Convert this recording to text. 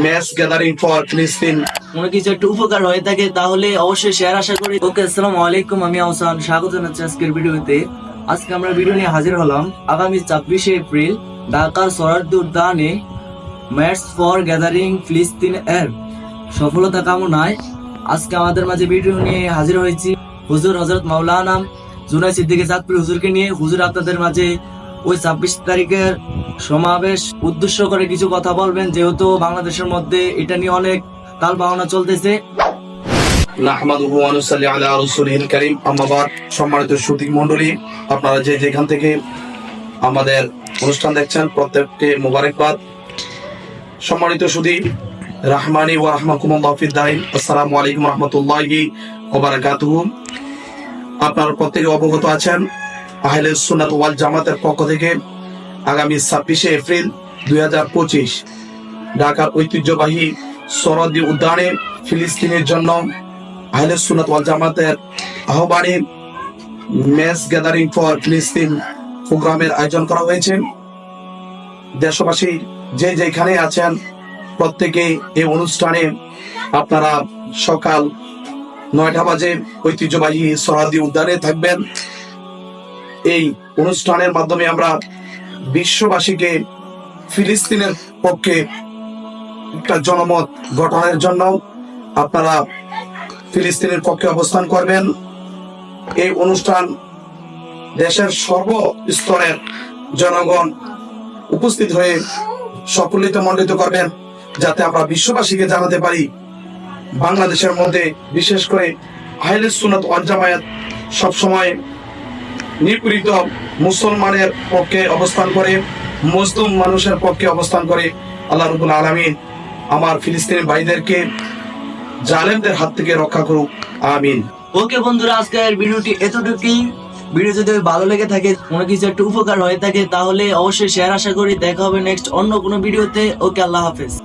Mass gathering for ফিলিস্তিন কোনো কিছু একটু উপকার হয়ে থাকে তাহলে অবশ্যই শেয়ার আশা করি। ওকে, আসসালামু আলাইকুম, আমি আহসান, স্বাগত জানাচ্ছি আজকের ভিডিওতে। আজকে আমরা ভিডিও নিয়ে হাজির হলাম আগামী 26শে এপ্রিল ঢাকার সোহরাওয়ার্দী উদ্যানে ম্যাটস ফর গ্যাদারিং ফিলিস্তিন এর সফলতা কামনায় আজকে আমাদের মাঝে ভিডিও নিয়ে হাজির হয়েছি হুজুর হযরত মাওলানা জুনায়েদ সিদ্দিকী চাঁদপুর হুজুরকে নিয়ে। হুজুর আপনাদের মাঝে ওই 26 তারিখের সমাবেশ উদ্দেশ্য করে কিছু কথা বলবেন, যেহেতু বাংলাদেশের মধ্যে এটা নিয়ে অনেক তাল বাহানা চলতেছে। নাহমাদুহু ওয়া নুসাল্লি আলা রাসূলিল কারীম, আম্মা বাদ। সম্মানিত সুধী মণ্ডলী, আপনারা যে যেখান থেকে আমাদের অনুষ্ঠান দেখছেন প্রত্যেককে মোবারকবাদ। সম্মানিত সুধী রাহমানি ওয়া রাহমাকুমুল্লাহ ফিদ দাইন, আসসালামু আলাইকুম ওয়া রাহমাতুল্লাহি ওয়া বারাকাতুহু। আপনারা প্রত্যেকে অবগত আছেন আহলে সুন্নাত ওয়াল জামাতের পক্ষ থেকে আগামী 26শে এপ্রিল 2025 ঢাকার ঐতিহ্যবাহী সোহরাওয়ার্দী উদ্যানে ফিলিস্তিনের জন্য আহলে সুন্নাত ওয়াল জামাতের আহ্বানে ম্যাস গ্যাদারিং ফর ফিলিস্তিন প্রোগ্রামের আয়োজন করা হয়েছে। দেশবাসী যে যেখানে আছেন প্রত্যেকে এই অনুষ্ঠানে আপনারা সকাল 9টা বাজে ঐতিহ্যবাহী সোহরাওয়ার্দী উদ্যানে থাকবেন। এই অনুষ্ঠানের মাধ্যমে আমরা বিশ্ববাসীকে ফিলিস্তিনের পক্ষে একটা জনমত গঠনের জন্য আপনারা ফিলিস্তিনের পক্ষে অবস্থান করবেন। এই অনুষ্ঠান দেশের সর্বস্তরের জনগণ উপস্থিত হয়ে সকলিত মণ্ডিত করবেন, যাতে আমরা বিশ্ববাসীকে জানাতে পারি বাংলাদেশের মধ্যে বিশেষ করে আহলে সুন্নাত ওয়াল জামাত সবসময় নিপীড়িত মুসলমানের পক্ষে অবস্থান করে, মুসলিম মানুষের পক্ষে অবস্থান করে। আল্লাহ রাব্বুল আলামিন আমার ফিলিস্তিনি ভাইদেরকে জালেমদের হাত থেকে রক্ষা করুক, আমিন। ওকে বন্ধুরা, আজকের ভিডিওটি এতটুকুই। ভিডিও যদি ভালো লেগে থাকে, কোনো কিছু একটু উপকার হয়ে থাকে তাহলে অবশ্যই শেয়ার আশা করি। দেখা হবে নেক্সট অন্য কোনো ভিডিওতে। ওকে, আল্লাহ হাফেজ।